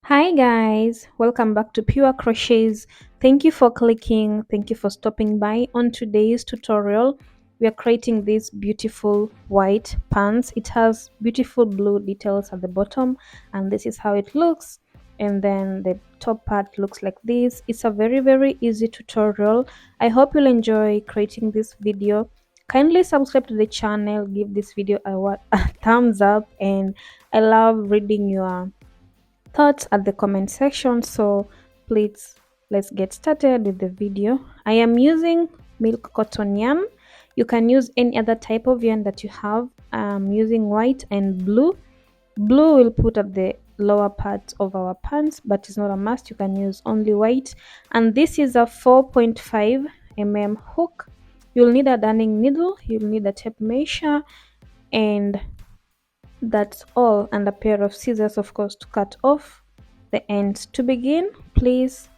Hi guys, welcome back to Pure Crochets. Thank you for stopping by. On today's tutorial, we are creating this beautiful white pants. It has beautiful blue details at the bottom, and this is how it looks. And then the top part looks like this. It's a very easy tutorial. I hope you'll enjoy creating this video. Kindly subscribe to the channel, give this video a thumbs up, and I love reading your thoughts at the comment section. So please, let's get started with the video. I am using milk cotton yarn. You can use any other type of yarn that you have. I'm using white and blue will put at the lower part of our pants, but it's not a must. You can use only white. And this is a 4.5 mm hook. You'll need a darning needle, you'll need a tape measure, and that's all, and a pair of scissors, of course, to cut off the ends. To begin, please,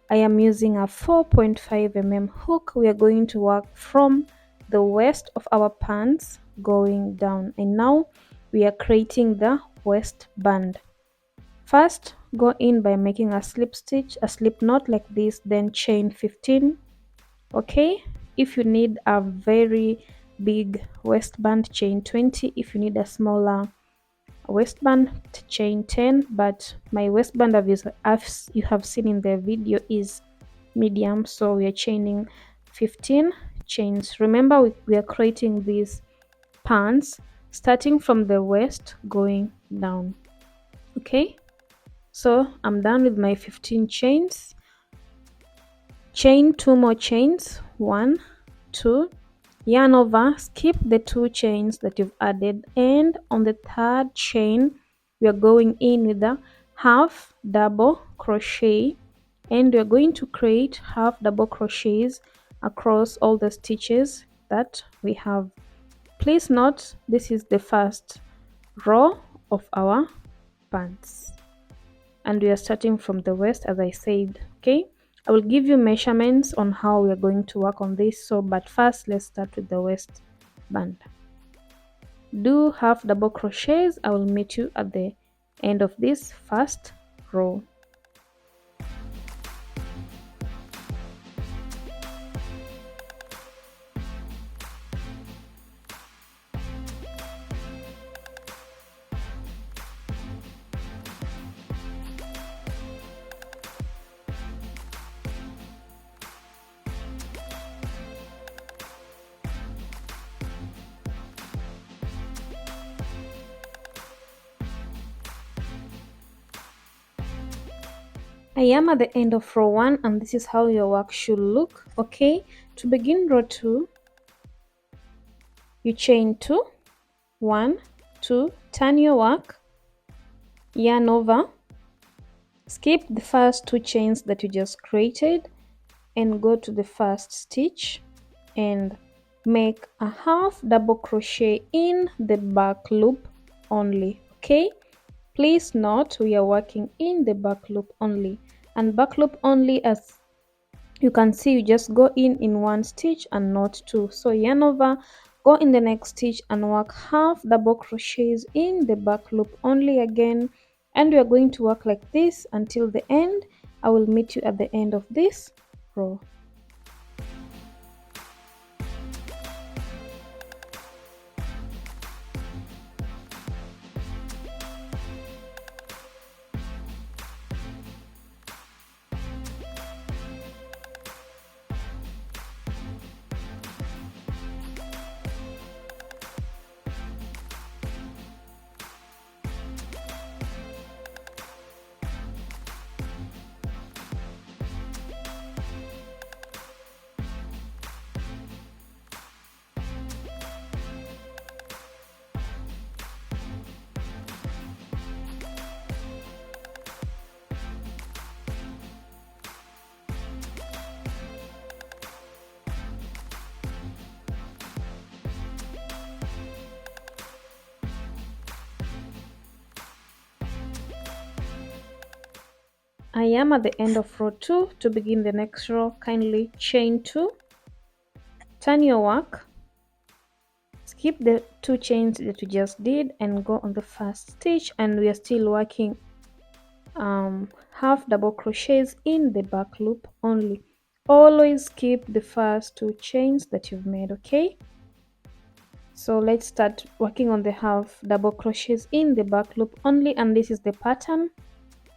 I am using a 4.5 mm hook. We are going to work from the waist of our pants going down, and now we are creating the waistband. First, go in by making a slip stitch, a slip knot like this, then chain 15. Okay, if you need a very big waistband, chain 20. If you need a smaller waistband, chain 10, but my waistband, as you have seen in the video, is medium, so we are chaining 15 chains. Remember, we are creating these pants starting from the waist going down. Okay, so I'm done with my 15 chains. Chain 2 more chains, 1 2, yarn over, skip the 2 chains that you've added, and on the third chain we are going in with a half double crochet, and we are going to create half double crochets across all the stitches that we have. Please note, this is the first row of our pants, and we are starting from the waist, as I said. Okay, I will give you measurements on how we are going to work on this, but first let's start with the waistband. Do half double crochets. I will meet you at the end of this first row. I am at the end of row 1, and this is how your work should look. Okay, to begin row 2, you chain 2, 1 2, turn your work, yarn over, skip the first 2 chains that you just created, and go to the first stitch and make a half double crochet in the back loop only. Okay, please note, we are working in the back loop only, and back loop only, as you can see, you just go in one stitch and not 2. So yarn over, go in the next stitch and work half double crochets in the back loop only again, and we are going to work like this until the end. I will meet you at the end of this row. I am at the end of row 2. To begin the next row, kindly chain 2, turn your work, skip the 2 chains that you just did, and go on the first stitch, and we are still working half double crochets in the back loop only. Always keep the first two chains that you've made, okay? So let's start working on the half double crochets in the back loop only, and this is the pattern.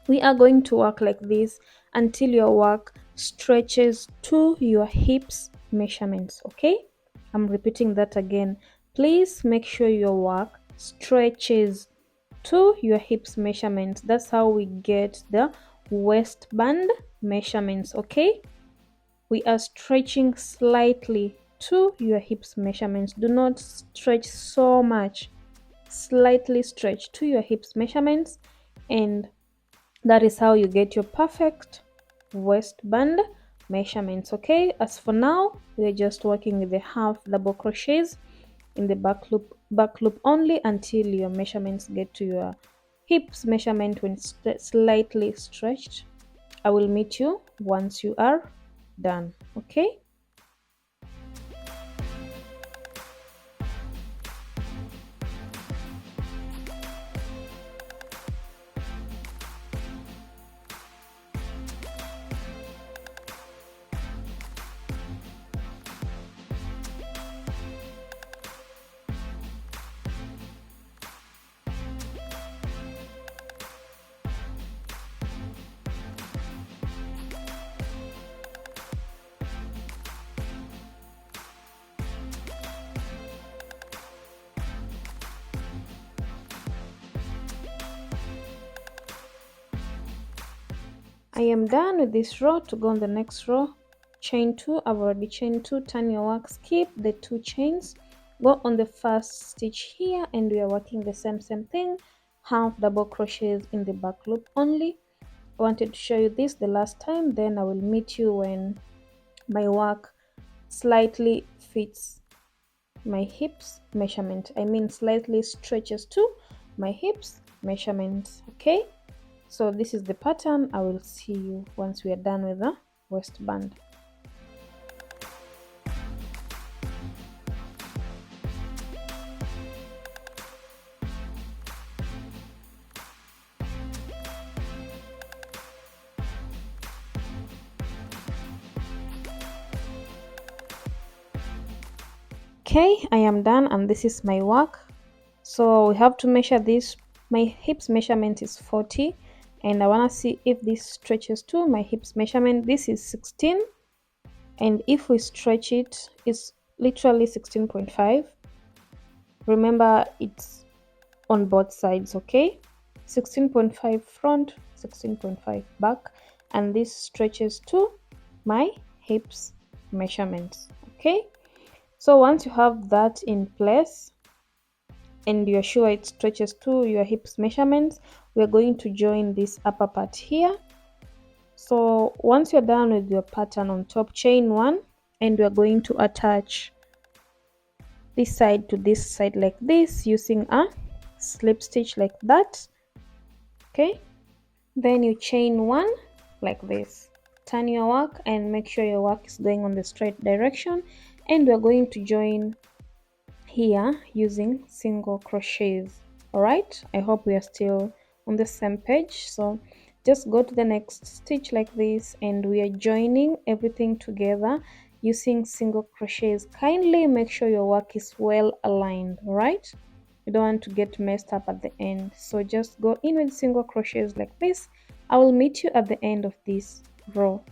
We are going to work like this until your work stretches to your hips measurements, okay? I'm repeating that again. Please make sure your work stretches to your hips measurements. That's how we get the waistband measurements, okay? We are stretching slightly to your hips measurements. Do not stretch so much. Slightly stretch to your hips measurements, and that is how you get your perfect waistband measurements, okay? As for now, we're just working with the half double crochets in the back loop only until your measurements get to your hips measurement when slightly stretched. I will meet you once you are done, okay? I am done with this row. To go on the next row, chain 2. I've already chained 2. Turn your work, skip the 2 chains, go on the first stitch here, and we are working the same thing, half double crochets in the back loop only. I wanted to show you this the last time, then I will meet you when my work slightly fits my hips measurement. I mean slightly stretches to my hips measurement, okay? So this is the pattern. I will see you once we are done with the waistband. Okay, I am done, and this is my work. So we have to measure this. My hips measurement is 40, and I want to see if this stretches to my hips measurement. This is 16, and if we stretch it, it's literally 16.5. Remember, it's on both sides, okay? 16.5 front, 16.5 back, and this stretches to my hips measurements, okay? So once you have that in place and you're sure it stretches to your hips measurements, we're going to join this upper part here. So once you're done with your pattern on top, chain 1, and we're going to attach this side to this side like this using a slip stitch like that, okay? Then you chain 1 like this, turn your work and make sure your work is going on the straight direction, and we're going to join here using single crochets. All right, I hope we are still on the same page. So just go to the next stitch like this, and we are joining everything together using single crochets. Kindly make sure your work is well aligned. All right, you don't want to get messed up at the end, so just go in with single crochets like this. I will meet you at the end of this row.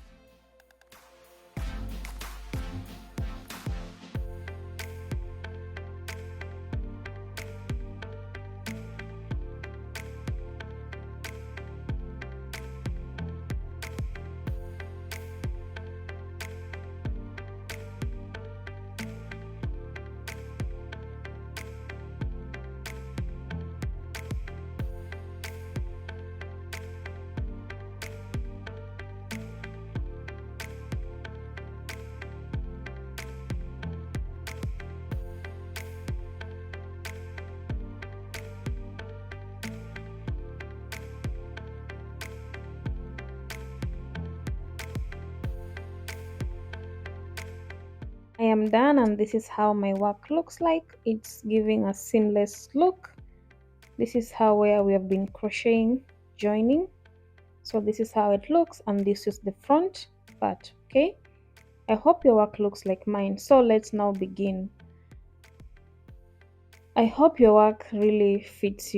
I am done, and this is how my work looks like. It's giving a seamless look. This is how where we have been crocheting, joining. So this is how it looks, and this is the front part. Okay, I hope your work looks like mine. So let's now begin. I hope your work really fits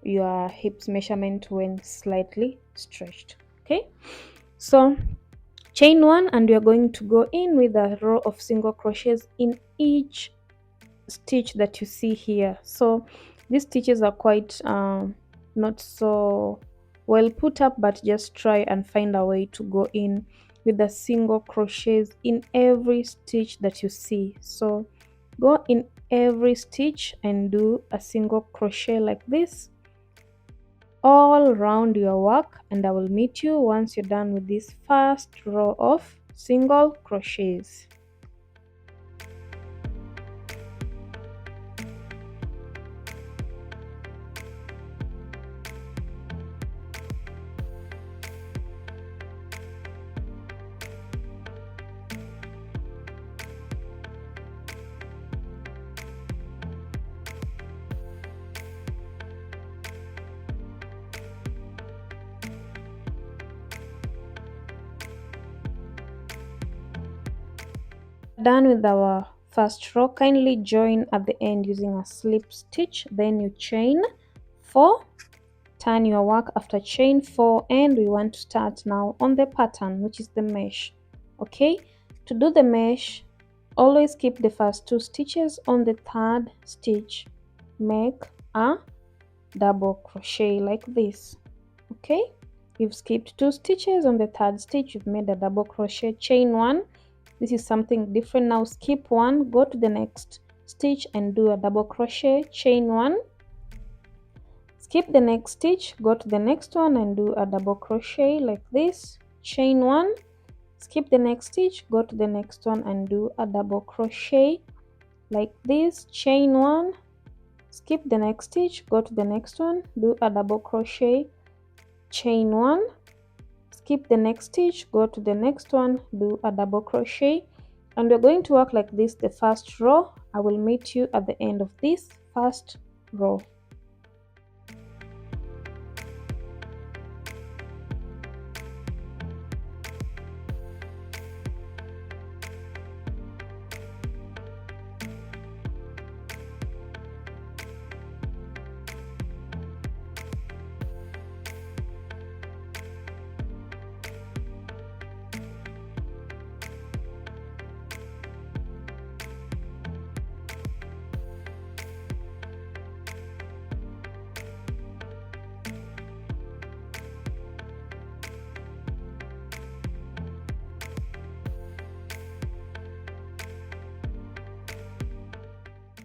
your hips measurement when slightly stretched. Okay, so chain one, and we are going to go in with a row of single crochets in each stitch that you see here. So these stitches are quite not so well put up, but just try and find a way to go in with the single crochets in every stitch that you see. So go in every stitch and do a single crochet like this all around your work, and I will meet you once you're done with this first row of single crochets. Done with our first row, kindly join at the end using a slip stitch, then you chain 4, turn your work after chain 4, and we want to start now on the pattern, which is the mesh. Okay, to do the mesh, always keep the first 2 stitches. On the third stitch, make a double crochet like this. Okay, you've skipped 2 stitches. On the third stitch, you've made a double crochet, chain 1. This is something different. Now skip 1, go to the next stitch and do a double crochet, chain 1, skip the next stitch, go to the next one and do a double crochet like this, chain 1, skip the next stitch, go to the next one and do a double crochet like this, chain 1, skip the next stitch, go to the next one, do a double crochet, chain 1, skip the next stitch, go to the next one, do a double crochet, and we're going to work like this the first row. I will meet you at the end of this first row.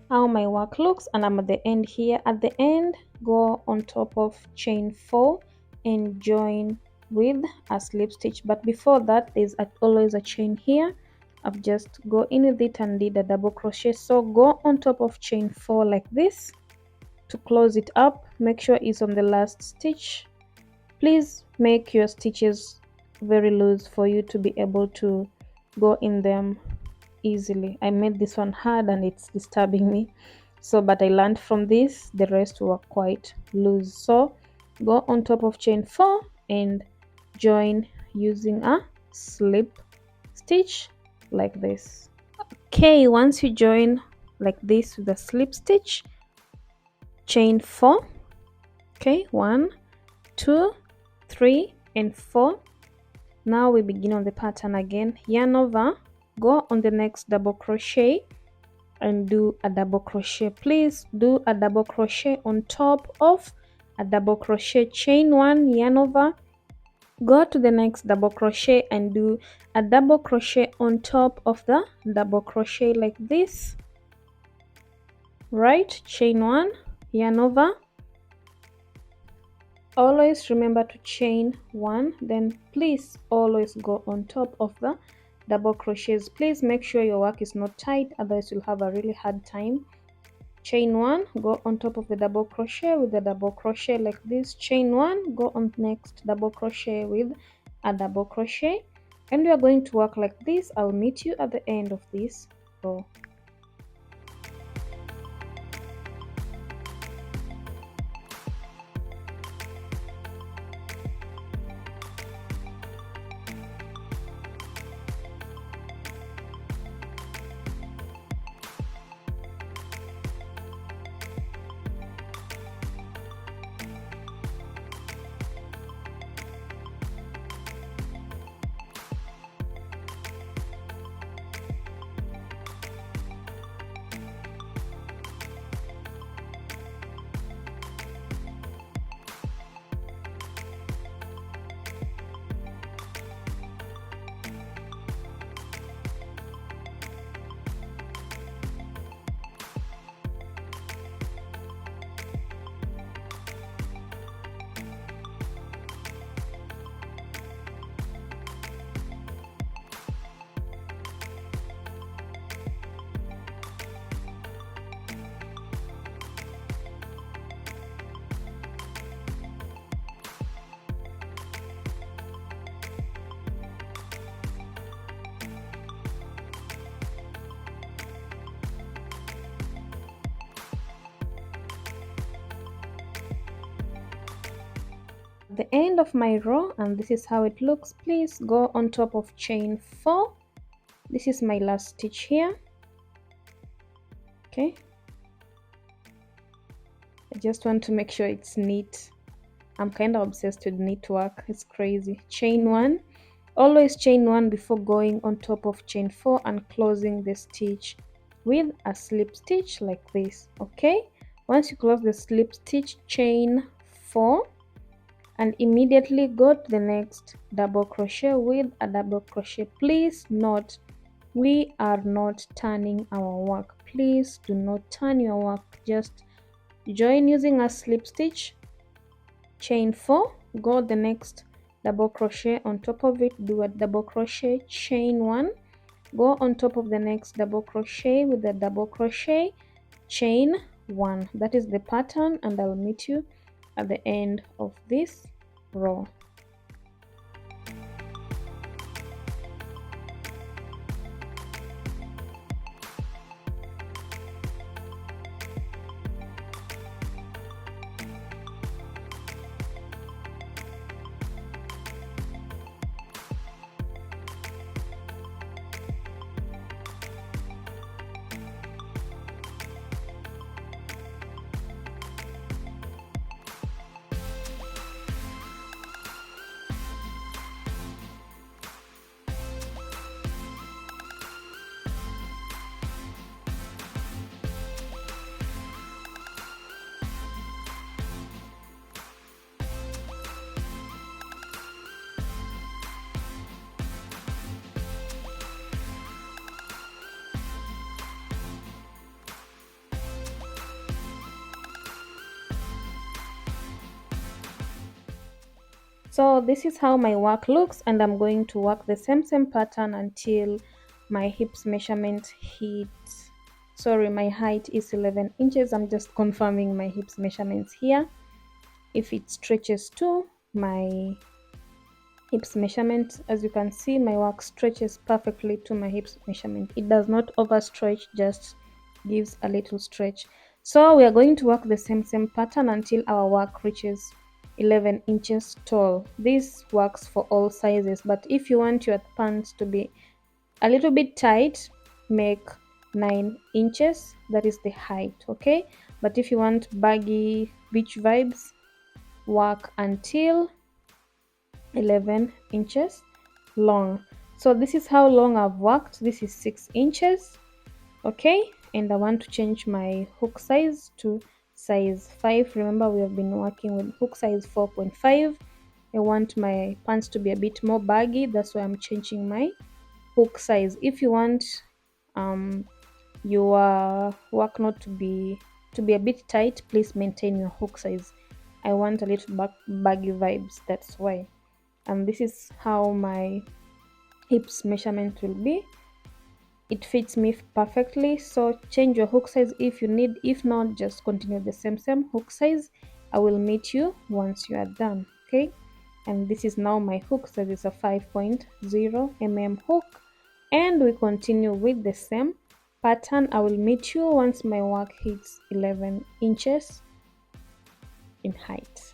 How my work looks, and I'm at the end here. At the end, go on top of chain 4 and join with a slip stitch, but before that there's always a chain here. I've just go in with it and did a double crochet. So go on top of chain 4 like this to close it up. Make sure it's on the last stitch. Please make your stitches very loose for you to be able to go in them easily. I made this one hard and it's disturbing me, so but I learned from this, the rest were quite loose. So go on top of chain 4 and join using a slip stitch like this. Okay, once you join like this with a slip stitch, chain 4. Okay, 1, 2, 3 and 4. Now we begin on the pattern again. Yarn over, go on the next double crochet and do a double crochet. Please do a double crochet on top of a double crochet, chain 1, yarn over, go to the next double crochet and do a double crochet on top of the double crochet like this. Right, chain 1, yarn over. Always remember to chain 1, then please always go on top of the double crochets. Please make sure your work is not tight, otherwise you'll have a really hard time. Chain 1, go on top of the double crochet with the double crochet like this, chain 1, go on next double crochet with a double crochet, and we are going to work like this. I'll meet you at the end of this row. the end of my row, and this is how it looks. Please go on top of chain 4. This is my last stitch here. Okay, I just want to make sure it's neat. I'm kind of obsessed with neat work. It's crazy. Chain 1. Always chain 1 before going on top of chain 4 and closing the stitch with a slip stitch like this. Okay, once you close the slip stitch, chain 4 and immediately go to the next double crochet with a double crochet. Please note, we are not turning our work. Please do not turn your work. Just join using a slip stitch, chain 4, go the next double crochet on top of it, do a double crochet, chain 1, go on top of the next double crochet with a double crochet, chain 1. That is the pattern, and I'll meet you at the end of this row. So this is how my work looks, and I'm going to work the same pattern until my hips measurement hits, sorry, my height is 11 inches. I'm just confirming my hips measurements here. If it stretches to my hips measurement, as you can see, my work stretches perfectly to my hips measurement. It does not overstretch, just gives a little stretch. So we are going to work the same pattern until our work reaches 11 inches tall. This works for all sizes, but if you want your pants to be a little bit tight, make 9 inches. That is the height. Okay, but if you want baggy beach vibes, work until 11 inches long. So this is how long I've worked. This is 6 inches. Okay, and I want to change my hook size to size 5. Remember, we have been working with hook size 4.5. I want my pants to be a bit more baggy, that's why I'm changing my hook size. If you want your work not to be a bit tight, please maintain your hook size. I want a little baggy vibes, that's why. And this is how my hips measurement will be. It fits me perfectly, so change your hook size if you need. If not, just continue the same hook size. I will meet you once you are done. Okay, and this is now my hook size. It's a 5.0 mm hook, and we continue with the same pattern. I will meet you once my work hits 11 inches in height.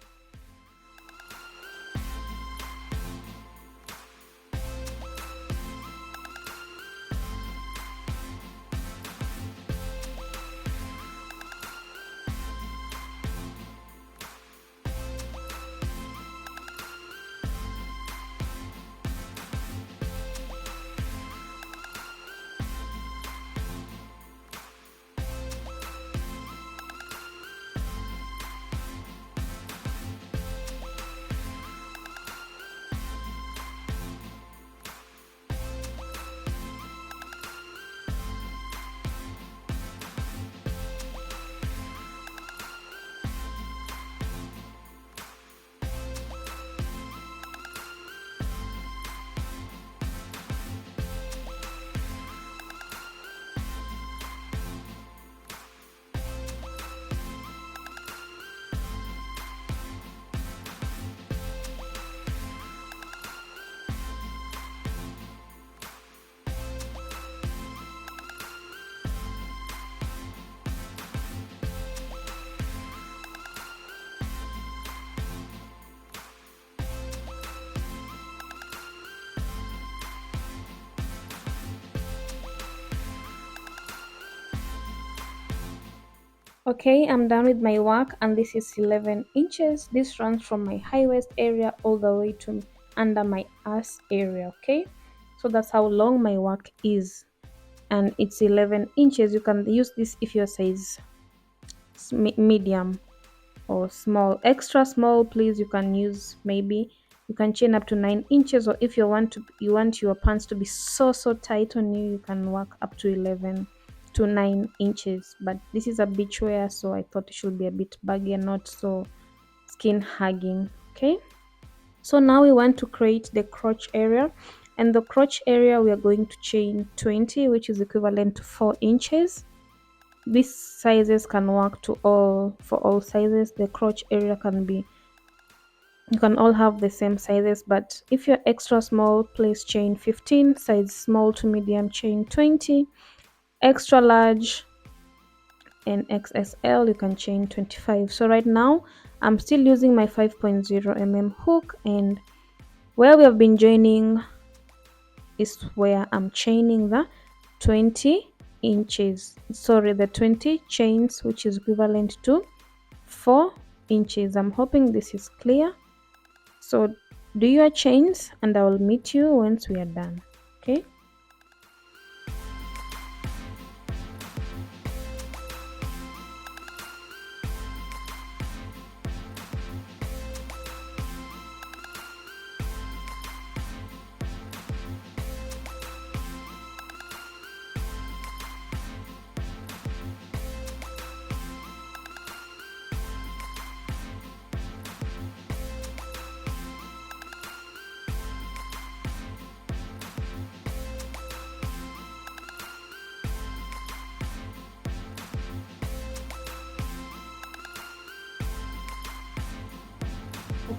Okay, I'm done with my work, and this is 11 inches. This runs from my high waist area all the way to under my ass area. Okay, so that's how long my work is, and it's 11 inches. You can use this if your size medium or small. Extra small, please, you can use, maybe you can chain up to 9 inches, or if you want your pants to be so tight on you, you can work up to 11 to 9 inches. But this is a beach wear, so I thought it should be a bit baggy and not so skin hugging. Okay, so now we want to create the crotch area, and the crotch area we are going to chain 20, which is equivalent to 4 inches. These sizes can work for all sizes. The crotch area you can all have the same sizes, but if you're extra small, please chain 15. Size small to medium, chain 20. Extra large and XSL, you can chain 25. So right now I'm still using my 5.0 hook, and where we have been joining is where I'm chaining the 20 inches, sorry, the 20 chains, which is equivalent to 4 inches. I'm hoping this is clear. So do your chains, and I will meet you once we are done. Okay,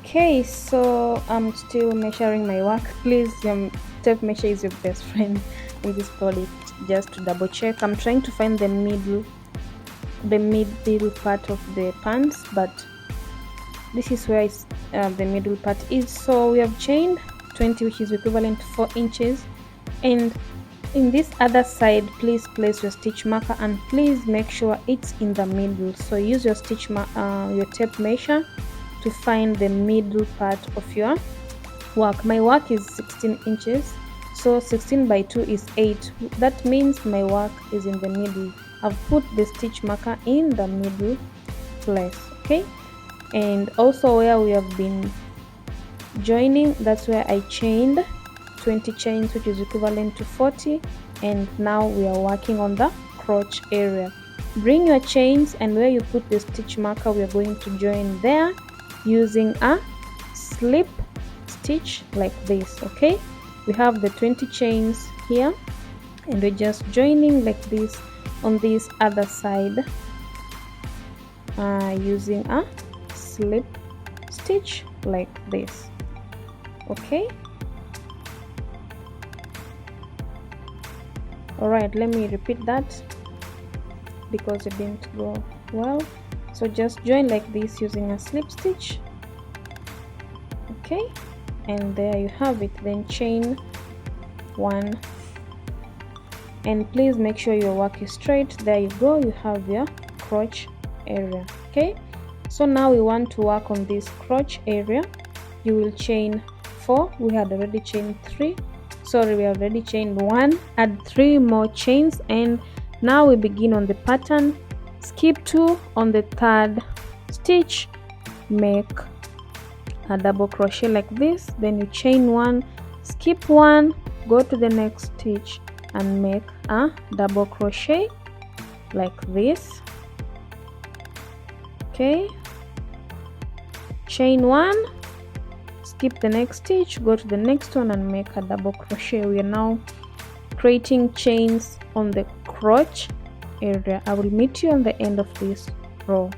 okay, so I'm still measuring my work. Please, tape measure is your best friend in this project. Just to double check, I'm trying to find the middle part of the pants, but this is where the middle part is. So we have chained 20, which is equivalent to 4 inches, and in this other side, please place your stitch marker, and please make sure it's in the middle. So use your your tape measure to find the middle part of your work. My work is 16 inches, so 16 by 2 is 8. That means my work is in the middle. I've put the stitch marker in the middle place. Okay, and also where we have been joining, that's where I chained 20 chains, which is equivalent to 40, and now we are working on the crotch area. Bring your chains, and where you put the stitch marker, we are going to join there using a slip stitch like this. Okay, we have the 20 chains here, and we're just joining like this on this other side using a slip stitch like this. Okay, all right, let me repeat that because it didn't go well. So just join like this using a slip stitch. Okay, and there you have it. Then chain 1, and please make sure your work is straight. There you go, you have your crotch area. Okay, so now we want to work on this crotch area. You will chain 4. We had already chained 3, sorry, we already chained 1. Add 3 more chains, and now we begin on the pattern. Skip 2 on the 3rd stitch, make a double crochet like this, then you chain 1, skip 1, go to the next stitch and make a double crochet like this. Okay, chain 1, skip the next stitch, go to the next one and make a double crochet. We are now creating chains on the crotch area. I will meet you on the end of this row.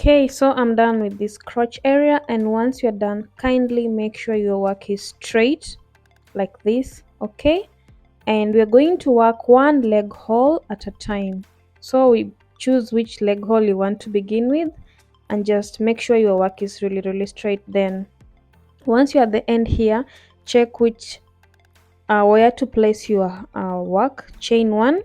Okay, so I'm done with this crotch area, and once you're done, kindly make sure your work is straight like this. Okay, and we're going to work one leg hole at a time. So we choose which leg hole you want to begin with, and just make sure your work is really straight. Then once you're at the end here, check which where to place your work. Chain one,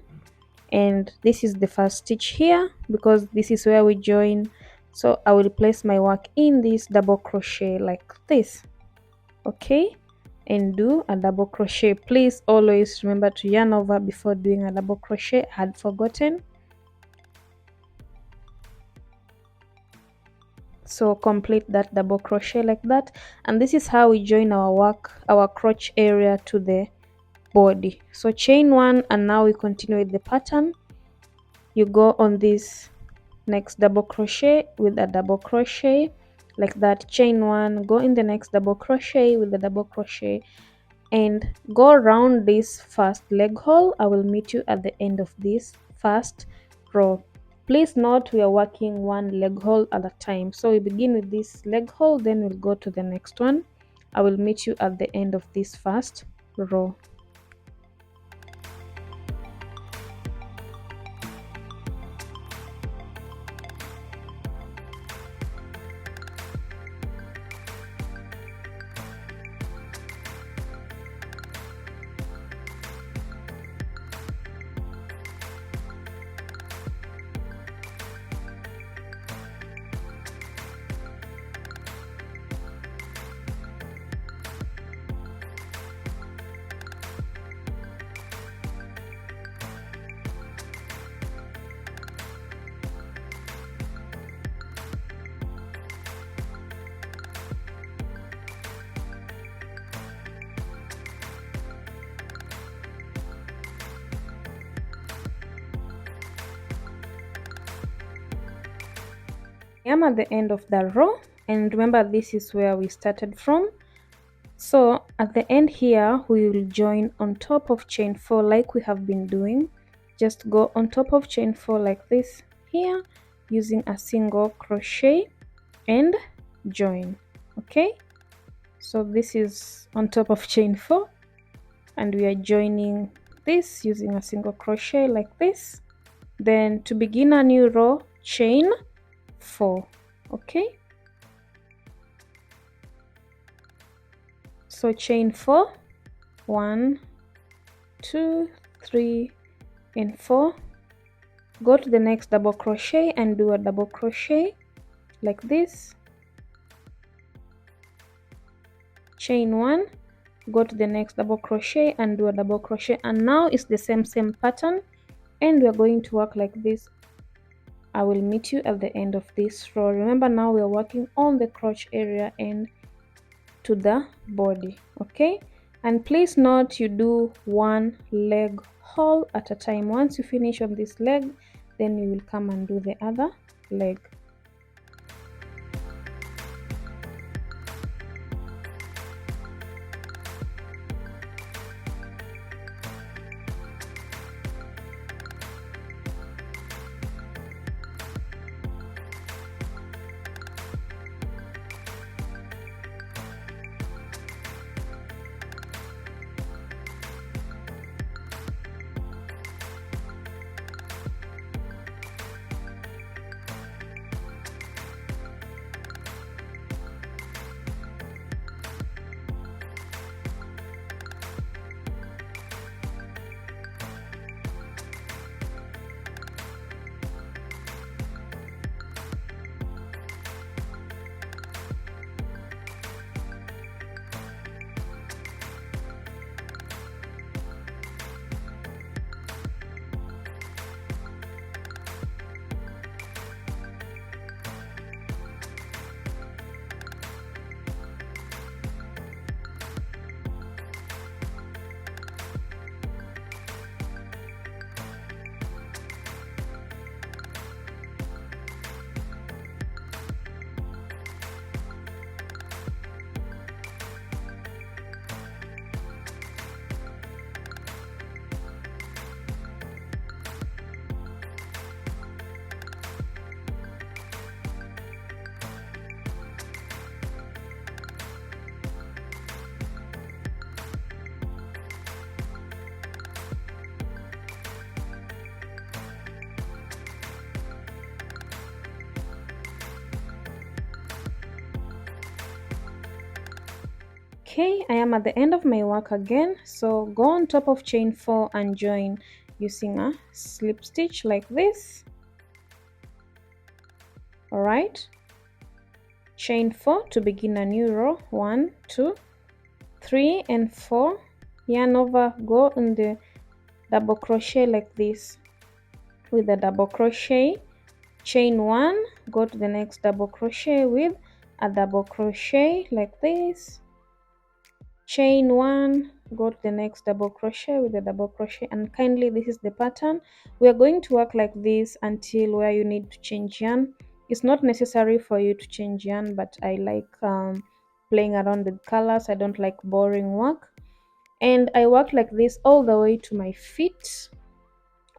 and this is the first stitch here because this is where we join. So I will place my work in this double crochet like this. Okay, and do a double crochet. Please always remember to yarn over before doing a double crochet. I had forgotten. So complete that double crochet like that, and this is how we join our work, our crotch area to the body. So chain one, and now we continue with the pattern. You go on this next double crochet with a double crochet like that, chain one, go in the next double crochet with the double crochet, and go around this first leg hole. I will meet you at the end of this first row. Please note we are working one leg hole at a time. So we begin with this leg hole, then we'll go to the next one. I will meet you at the end of this first row. I am at the end of the row, and remember this is where we started from. So at the end here we will join on top of chain 4 like we have been doing. Just go on top of chain 4 like this here using a single crochet and join. Okay, so this is on top of chain 4, and we are joining this using a single crochet like this. Then to begin a new row, chain 4. Okay, so chain 4, 1, 2, 3 and 4. Go to the next double crochet and do a double crochet like this. Chain 1, go to the next double crochet and do a double crochet, and now it's the same pattern, and we're going to work like this. I will meet you at the end of this row. Remember, now we're working on the crotch area and to the body. Okay, and please note you do one leg hole at a time. Once you finish on this leg, then you will come and do the other leg. Okay, I am at the end of my work again, so go on top of chain 4 and join using a slip stitch like this. All right, chain 4 to begin a new row. 1, 2, 3 and 4, yarn over, go in the double crochet like this. With the double crochet, chain 1, go to the next double crochet with a double crochet like this. Chain 1, go to the next double crochet with a double crochet, and kindly, this is the pattern. We are going to work like this until where you need to change yarn. It's not necessary for you to change yarn, but I like playing around with colors. I don't like boring work, and I work like this all the way to my feet.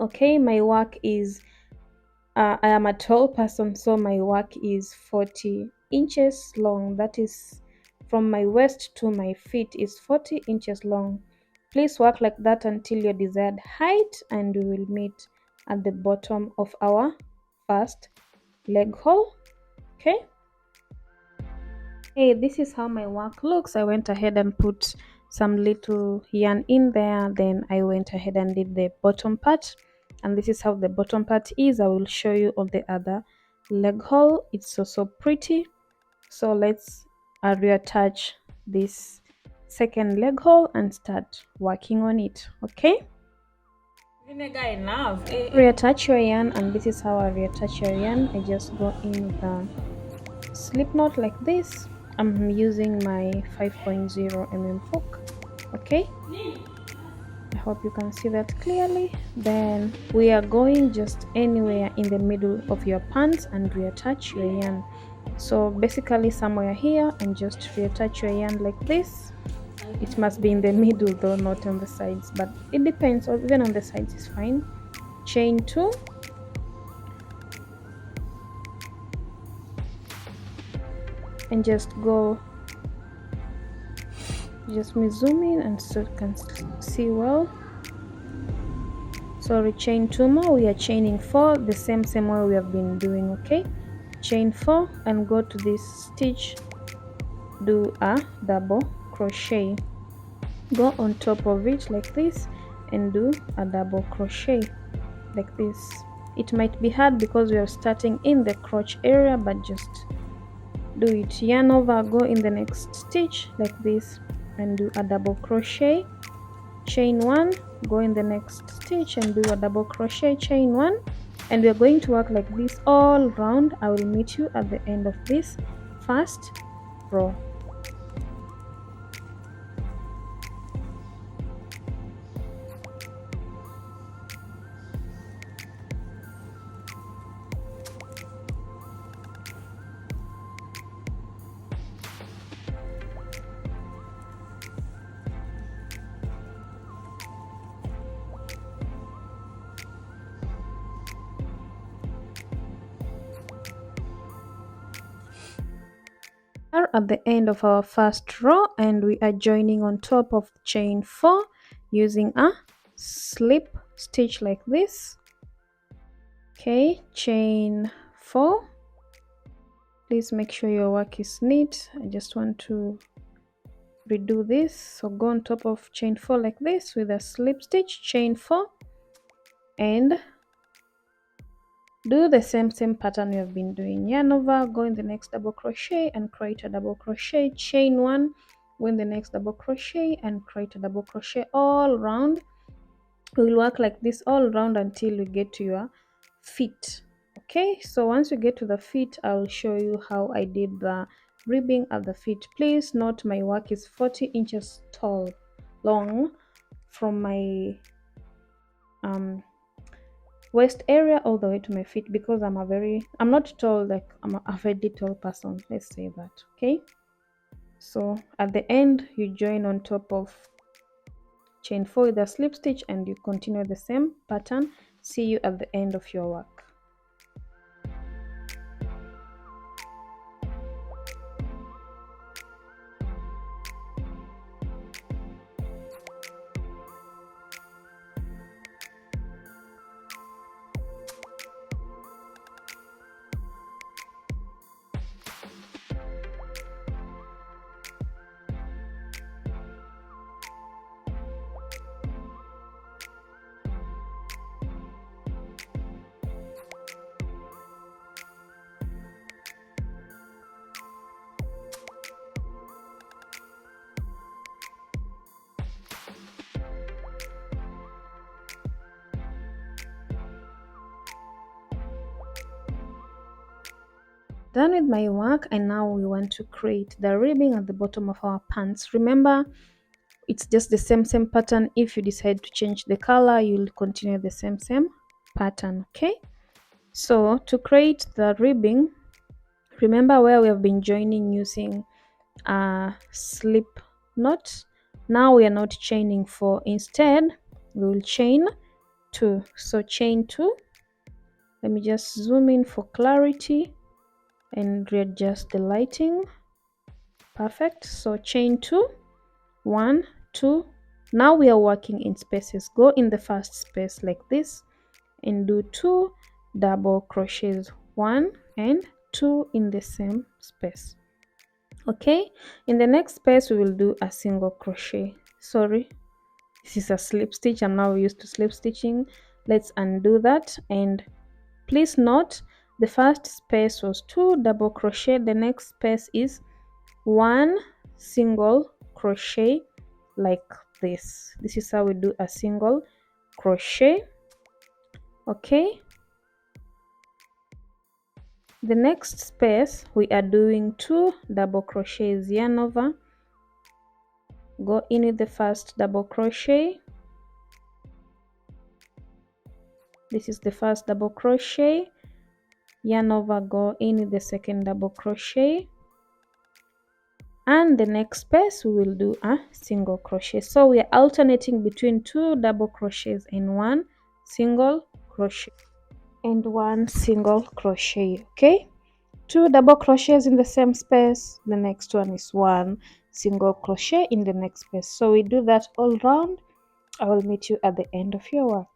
Okay, my work is I am a tall person, so my work is 40 inches long. That is from my waist to my feet is 40 inches long. Please work like that until your desired height, and we will meet at the bottom of our first leg hole. Okay. Hey, this is how my work looks. I went ahead and put some little yarn in there, then I went ahead and did the bottom part, and this is how the bottom part is. I will show you on the other leg hole. It's so pretty. So let's reattach this second leg hole and start working on it. Okay, reattach your yarn, and this is how I reattach your yarn. I just go in with a slip knot like this. I'm using my 5.0 mm hook. Okay, I hope you can see that clearly. Then we are going just anywhere in the middle of your pants and reattach your yarn. So basically somewhere here, and just reattach your yarn like this. It must be in the middle though, not on the sides, but it depends, or even on the sides is fine. Chain 2, and just go, just me zoom in and so you can see well. Sorry, chain 2 more. We are chaining 4 the same way we have been doing. Okay, chain 4 and go to this stitch, do a double crochet, go on top of it like this and do a double crochet like this. It might be hard because we are starting in the crotch area, but just do it. Yarn over, go in the next stitch like this and do a double crochet, chain 1, go in the next stitch and do a double crochet, chain 1, and we are going to work like this all round. I will meet you at the end of this first row. Are at the end of our first row, and we are joining on top of chain 4 using a slip stitch like this. Okay, chain 4. Please make sure your work is neat. I just want to redo this. So go on top of chain 4 like this with a slip stitch, chain 4, and do the same pattern you have been doing. Yarn over, go in the next double crochet and create a double crochet, chain 1, go in the next double crochet and create a double crochet all round. We will work like this all round until we get to your feet. Okay, so once we get to the feet, I will show you how I did the ribbing at the feet. Please note my work is 40 inches long from my waist area all the way to my feet, because I'm not tall, like I'm a very tall person, let's say that. Okay, so at the end you join on top of chain 4 with a slip stitch and you continue the same pattern. See you at the end of your work. done with my work, and now we want to create the ribbing at the bottom of our pants. Remember, it's just the same pattern. If you decide to change the color, you'll continue the same pattern. Okay, so to create the ribbing, remember where we have been joining using a slip knot. Now we are not chaining 4, instead we will chain 2. So chain 2. Let me just zoom in for clarity and readjust the lighting. Perfect. So chain 2, 1, 2. Now we are working in spaces. Go in the first space like this and do 2 double crochets, 1 and 2 in the same space. Okay, in the next space we will do a single crochet. Sorry, this is a slip stitch. I'm now used to slip stitching. Let's undo that, and please note the first space was 2 double crochet. The next space is 1 single crochet like this. This is how we do a single crochet. Okay, the next space we are doing 2 double crochets, yarn over, go in with the first double crochet. This is the first double crochet, yarn over, go in with the second double crochet, and the next space we will do a single crochet. So we are alternating between 2 double crochets and 1 single crochet and 1 single crochet. Okay, 2 double crochets in the same space, the next one is 1 single crochet in the next space. So we do that all round. I will meet you at the end of your work.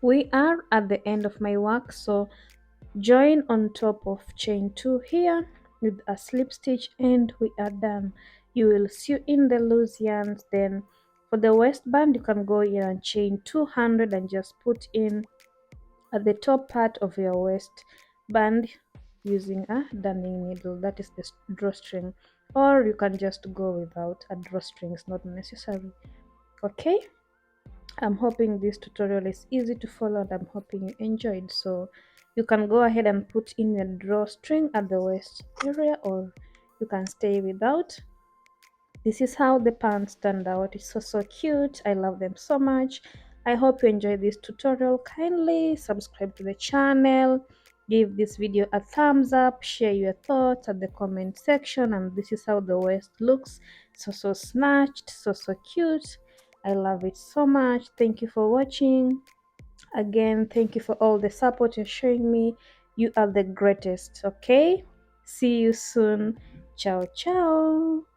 We are at the end of my work, so join on top of chain 2 here with a slip stitch, and we are done. You will sew in the loose yarns. Then for the waistband, you can go in and chain 200 and just put in at the top part of your waistband using a darning needle, that is the drawstring, or you can just go without a drawstring, it's not necessary. Okay, I'm hoping this tutorial is easy to follow, and I'm hoping you enjoyed. So you can go ahead and put in your drawstring at the waist area, or you can stay without. This is how the pants turned out. It's so cute. I love them so much. I hope you enjoyed this tutorial. Kindly subscribe to the channel, give this video a thumbs up, share your thoughts at the comment section. And this is how the waist looks. So snatched, so cute. I love it so much. Thank you for watching. Again, thank you for all the support you're showing me. You are the greatest. Okay, see you soon. Ciao ciao.